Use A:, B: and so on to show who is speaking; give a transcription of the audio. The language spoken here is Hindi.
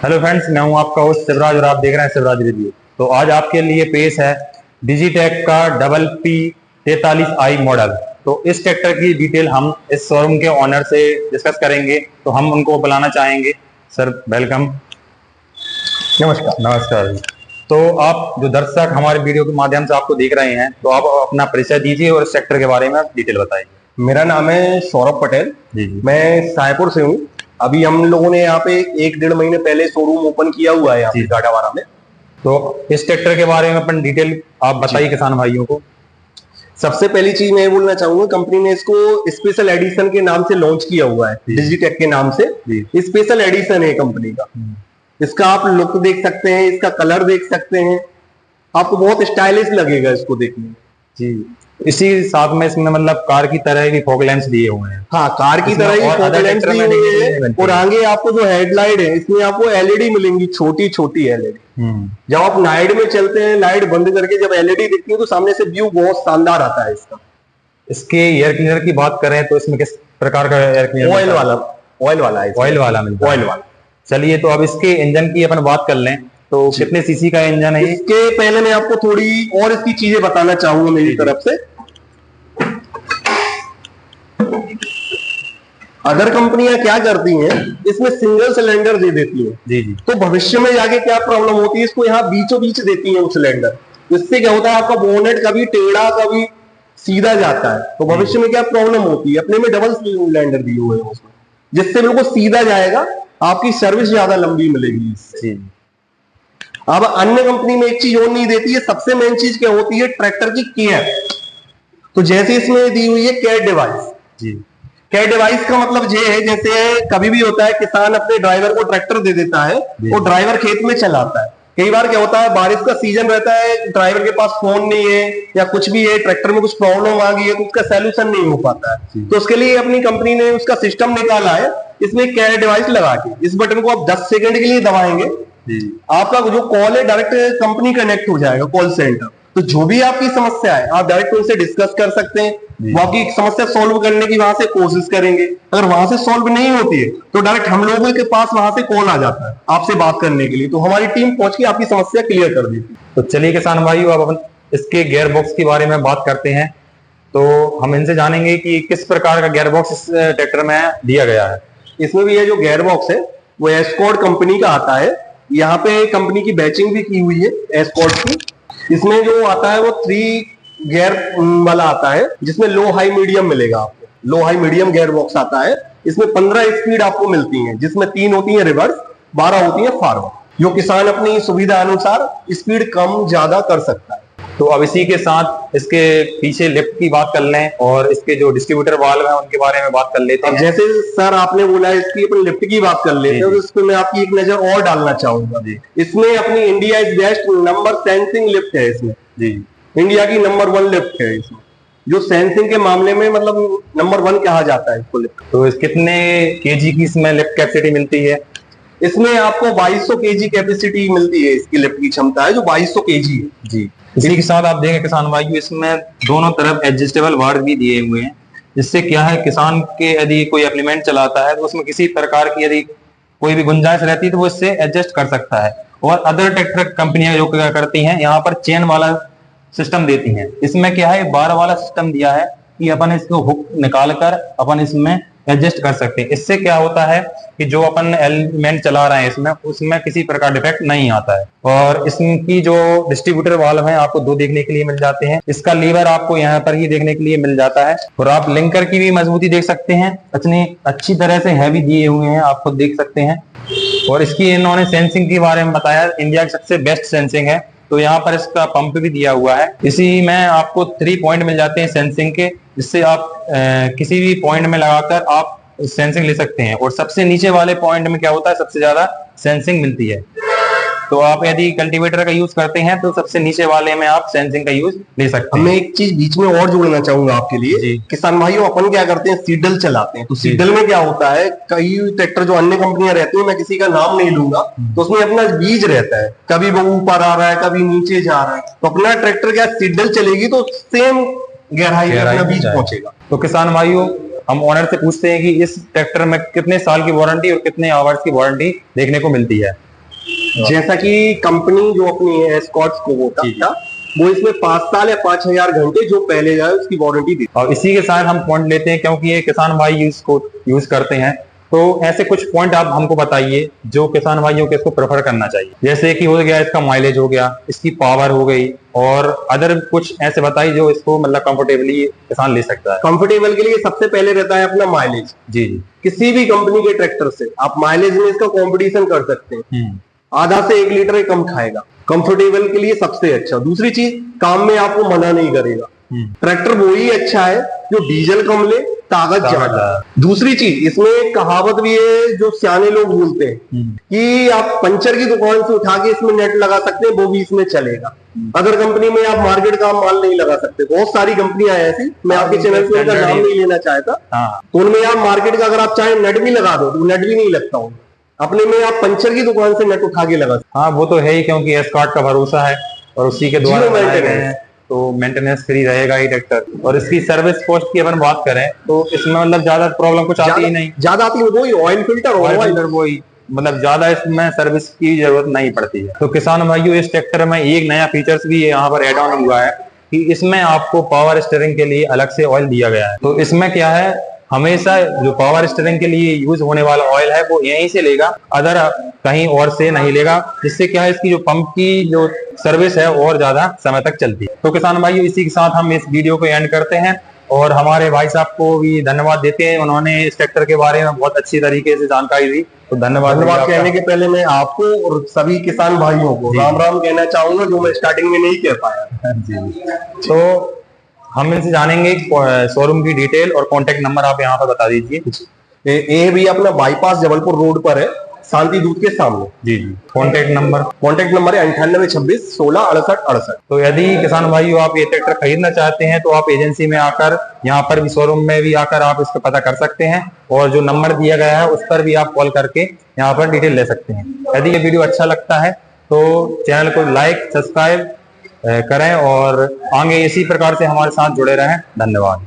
A: हेलो फ्रेंड्स, मैं हूं आपका होस्ट शिवराज और आप देख रहे हैं शिवराज रिव्यू। तो आज आपके लिए पेश है डिजिटेक का डबल पी 43i मॉडल। तो इस ट्रैक्टर की डिटेल हम इस शोरूम के ऑनर से डिस्कस करेंगे। तो हम उनको बुलाना चाहेंगे। Sir welcome.
B: नमस्कार।
A: नमस्कार। तो आप जो दर्शक हमारे वीडियो के माध्यम से आपको देख रहे हैं, तो आप अपना परिचय दीजिए और इस ट्रैक्टर के बारे में डिटेल बताइए।
B: मेरा नाम है सौरभ पटेल।
A: जी।
B: मैं सायपुर से हूँ। अभी हम लोगों ने यहाँ पे 1-1.5 महीने पहले शोरूम ओपन किया हुआ है यहाँ पे गाड़ावाड़ा में।
A: तो इस ट्रैक्टर के बारे में अपन डिटेल आप बताइए किसान भाइयों को।
B: सबसे पहली चीज मैं बोलना चाहूंगा, कंपनी ने इसको स्पेशल एडिशन के नाम से लॉन्च किया हुआ है, डिजिटेक के नाम से। स्पेशल एडिशन है कंपनी का। इसका आप लुक देख सकते हैं, इसका कलर देख सकते हैं, आपको बहुत स्टाइलिश लगेगा इसको देखने में।
A: जी। इसी साथ में इसमें मतलब कार की तरह भी फॉग लैंप्स दिए हुए हैं।
B: हाँ, कार की तरह ही फॉग लैंप्स दिए हुए हैं। और आगे आपको जो हेडलाइट है, इसमें आपको एलईडी मिलेंगी, छोटी छोटी एलईडी। जब आप नाइट में चलते हैं, लाइट बंद करके जब एलईडी दिखती है तो सामने से व्यू बहुत शानदार आता है इसका।
A: इसके एयर क्लीनर की बात करें तो इसमें किस प्रकार का एयर क्लीनर?
B: ऑयल वाला है।
A: ऑयल वाला मिलता है।
B: ऑयल वाला।
A: चलिए, तो अब इसके इंजन की अपन बात कर लें तो कितने सीसी का इंजन है?
B: इसके पहले मैं आपको थोड़ी और इसकी चीजें बताना चाहूंगा मेरी तरफ से। अदर कंपनियां क्या करती हैं, इसमें सिंगल सिलेंडर दे देती हैं।
A: जी।
B: तो भविष्य में जाके क्या प्रॉब्लम होती है, इसको यहाँ बीचों बीच देती है वो सिलेंडर। इससे क्या होता है, आपका बोनेट कभी टेढ़ा कभी सीधा जाता है। तो भविष्य में क्या प्रॉब्लम होती है, अपने में डबल सिलेंडर दिए हुए हैं उसमें, जिससे बिल्कुल सीधा जाएगा, आपकी सर्विस ज्यादा लंबी मिलेगी इससे। अब अन्य कंपनी में एक चीज और नहीं देती है, सबसे मेन चीज क्या होती है, ट्रैक्टर की केयर। तो जैसे इसमें दी हुई है केयर डिवाइस। केयर डिवाइस का मतलब ये है, जैसे कभी भी होता है किसान अपने ड्राइवर को ट्रैक्टर दे देता है, वो ड्राइवर खेत में चलाता है। कई बार क्या होता है, बारिश का सीजन रहता है, ड्राइवर के पास फोन नहीं है या कुछ भी है, ट्रैक्टर में कुछ प्रॉब्लम आ गई है तो उसका सोल्यूशन नहीं हो पाता है। तो उसके लिए अपनी कंपनी ने उसका सिस्टम निकाला है। इसमें केयर डिवाइस लगा के इस बटन को आप 10 सेकंड के लिए दबाएंगे, आपका जो कॉल है डायरेक्ट कंपनी कनेक्ट हो जाएगा, कॉल सेंटर। तो जो भी आपकी समस्या है आप डायरेक्ट उनसे डिस्कस कर सकते हैं। वो आपकी समस्या सॉल्व करने की वहां से कोशिश करेंगे। अगर वहां से सॉल्व नहीं होती है तो डायरेक्ट हम लोगों के पास वहां से कॉल आ जाता है आपसे बात करने के लिए। तो हमारी टीम पहुंच के आपकी समस्या क्लियर कर देती है।
A: तो चलिए किसान भाइयों, अब अपन इसके गियर बॉक्स के बारे में बात करते हैं। तो हम इनसे जानेंगे कि किस प्रकार का गियर बॉक्स इस ट्रैक्टर में दिया गया है।
B: इसमें भी ये जो गियर बॉक्स है वो एस्कॉर्ट कंपनी का आता है। यहाँ पे कंपनी की बैचिंग भी की हुई है एस्कॉर्ट की। इसमें जो आता है वो 3 गियर वाला आता है, जिसमें लो हाई मीडियम मिलेगा आपको। लो हाई मीडियम गियर बॉक्स आता है। इसमें 15 स्पीड आपको मिलती हैं, जिसमें 3 होती है रिवर्स, 12 होती है फॉरवर्ड। जो किसान अपनी सुविधा अनुसार स्पीड कम ज्यादा कर सकता है।
A: तो अब इसी के साथ इसके पीछे लिफ्ट की बात कर लें और इसके जो डिस्ट्रीब्यूटर वाल्व है उनके बारे में बात कर लेते हैं।
B: जैसे सर आपने बोला इसकी अपनी लिफ्ट की बात कर लेते हैं, तो इस पे मैं आपकी एक नजर और डालना चाहूंगा। इसमें अपनी India is best number sensing lift है इसमें। इंडिया की नंबर 1 लिफ्ट है इसमें, जो सेंसिंग के मामले में मतलब नंबर 1 कहा जाता है इसको लिफ्ट।
A: तो इस कितने केजी की इसमें लिफ्ट कैपेसिटी मिलती है?
B: इसमें आपको 2200 केजी कैपेसिटी मिलती है। इसकी लिफ्ट की क्षमता है जो 2200 केजी है।
A: जी। इसी के साथ आप देखेंगे किसान भाइयों, इसमें दोनों तरफ एडजस्टेबल वार्ड भी दिए हुए हैं। जिससे क्या है, किसान के यदि कोई एप्लीमेंट चलाता है तो उसमें किसी प्रकार की यदि कोई भी गुंजाइश रहती है तो वो इससे एडजस्ट कर सकता है। और अदर ट्रैक्टर कंपनियां जो क्या करती हैं, यहाँ पर चेन वाला सिस्टम देती हैं। इसमें क्या है, बार वाला सिस्टम दिया है कि अपन इसको हुक निकाल कर अपन इसमें एडजस्ट कर सकते हैं। इससे क्या होता है कि जो अपन एलिमेंट चला रहे हैं इसमें, उसमें किसी प्रकार डिफेक्ट नहीं आता है। और इसकी जो डिस्ट्रीब्यूटर वाल्व है आपको 2 देखने के लिए मिल जाते हैं। इसका लीवर आपको यहाँ पर ही देखने के लिए मिल जाता है। और आप लिंकर की भी मजबूती देख सकते हैं, इतनी अच्छी तरह से हैवी दिए हुए हैं, आप खुद देख सकते हैं। और इसकी इन्होंने सेंसिंग के बारे में बताया, इंडिया की सबसे बेस्ट सेंसिंग है। तो यहाँ पर इसका पंप भी दिया हुआ है। इसी में आपको 3 पॉइंट मिल जाते हैं सेंसिंग के, जिससे आप किसी भी पॉइंट में लगाकर आप सेंसिंग ले सकते हैं। और सबसे नीचे वाले पॉइंट में क्या होता है, सबसे ज्यादा सेंसिंग मिलती है। तो आप यदि कल्टीवेटर का यूज करते हैं तो सबसे नीचे वाले में आप सेंसिंग का यूज ले सकते हैं।
B: मैं एक चीज बीच में और जोड़ना चाहूंगा आपके लिए। किसान भाइयों, अपन क्या करते हैं, सीडल चलाते हैं। तो सीडल में क्या होता है, कई ट्रैक्टर जो अन्य कंपनियां रहती है, मैं किसी का नाम नहीं लूंगा, तो उसमें अपना बीज रहता है, कभी वो ऊपर आ रहा है कभी नीचे जा रहा है। तो अपना ट्रैक्टर क्या सीडल चलेगी तो सेम गहराई में अपना बीज पहुंचेगा।
A: तो किसान भाइयों, हम ओनर से पूछते हैं कि इस ट्रैक्टर में कितने साल की वारंटी और कितने आवर्स की वारंटी देखने को मिलती है।
B: जैसा कि कंपनी जो अपनी है एस्कॉर्ट्स को वो था, वो इसमें 5 साल या 5000 घंटे जो पहले जाए उसकी वारंटी दी।
A: और इसी के साथ हम पॉइंट लेते हैं, क्योंकि ये किसान भाई इसको यूज करते हैं, तो ऐसे कुछ पॉइंट आप हमको बताइए जो किसान भाइयों को इसको प्रेफर करना चाहिए। जैसे कि हो गया इसका माइलेज, हो गया इसकी पावर हो गई, और अदर कुछ ऐसे बताइए जो इसको मतलब कंफर्टेबली किसान ले सकता है।
B: कंफर्टेबल के लिए सबसे पहले रहता है अपना माइलेज।
A: जी जी।
B: किसी भी कंपनी के ट्रैक्टर से आप माइलेज में इसका कंपटीशन कर सकते हैं, आधा से 1 लीटर कम खाएगा, कंफर्टेबल के लिए सबसे अच्छा। दूसरी चीज, काम में आपको मना नहीं करेगा। ट्रैक्टर वो ही अच्छा है जो डीजल कम ले, ताकत ज्यादा। दूसरी चीज, इसमें एक कहावत भी है जो सियाने लोग बोलते हैं कि आप पंचर की दुकान से उठा के इसमें नेट लगा सकते हैं, वो भी इसमें चलेगा। अदर कंपनी में आप मार्केट का माल नहीं लगा सकते। बहुत सारी कंपनियां हैं ऐसी, मैं आपके चैनल पे उनका नाम नहीं लेना चाहता, तो उनमें आप मार्केट का अगर आप चाहें नेट भी लगा दो तो नेट भी नहीं लगता हूँ। अपने में आप पंचर की दुकान से नेट उठा के लगा सकते।
A: हाँ, वो तो है ही, क्योंकि एस्कॉर्ट का भरोसा है और उसी के द्वारा बनाए गए हैं, तो मेंटेनेंस फ्री रहेगा ही ट्रैक्टर। और इसकी सर्विस कॉस्ट की अगर बात करें तो इसमें मतलब ज्यादा प्रॉब्लम कुछ आती ही नहीं।
B: ज्यादा आती है वही ऑयल फिल्टर
A: वही, मतलब ज्यादा इसमें सर्विस की जरूरत नहीं पड़ती है। तो किसान भाइयों, इस ट्रैक्टर में एक नया फीचर्स भी यहाँ पर एड ऑन हुआ है कि इसमें आपको पावर स्टीयरिंग के लिए अलग से ऑयल दिया गया है। तो इसमें क्या है, हमेशा जो पावर स्टीयरिंग के लिए यूज होने वाला ऑयल है वो यहीं से लेगा, अदर कहीं और से नहीं लेगा, जिससे क्या है इसकी जो पंप की जो सर्विस है और ज्यादा समय तक चलती है। तो किसान भाइयों, इसी के साथ हम इस वीडियो को एंड करते हैं और हमारे भाई साहब को भी धन्यवाद देते हैं। उन्होंने इस ट्रैक्टर के बारे में बहुत अच्छी तरीके से जानकारी दी, तो धन्यवाद
B: कहने के पहले मैं आपको और सभी किसान भाइयों को राम राम कहना चाहूंगा, जो मैं स्टार्टिंग में नहीं कह पाया।
A: जी। तो हम इनसे जानेंगे शोरूम की डिटेल और कांटेक्ट नंबर आप यहाँ पर बता दीजिए।
B: ये भी अपना बाईपास जबलपुर रोड पर है, शांति दूध के सामने।
A: जी जी। कांटेक्ट नंबर
B: है 9826 16 68 68।
A: तो यदि किसान भाइयों आप ये ट्रैक्टर खरीदना चाहते हैं तो आप एजेंसी में आकर, यहाँ पर भी शोरूम में भी आकर आप इसको पता कर सकते हैं, और जो नंबर दिया गया है उस पर भी आप कॉल करके यहाँ पर डिटेल ले सकते हैं। यदि ये वीडियो अच्छा लगता है तो चैनल को लाइक सब्सक्राइब करें और आगे इसी प्रकार से हमारे साथ जुड़े रहें। धन्यवाद।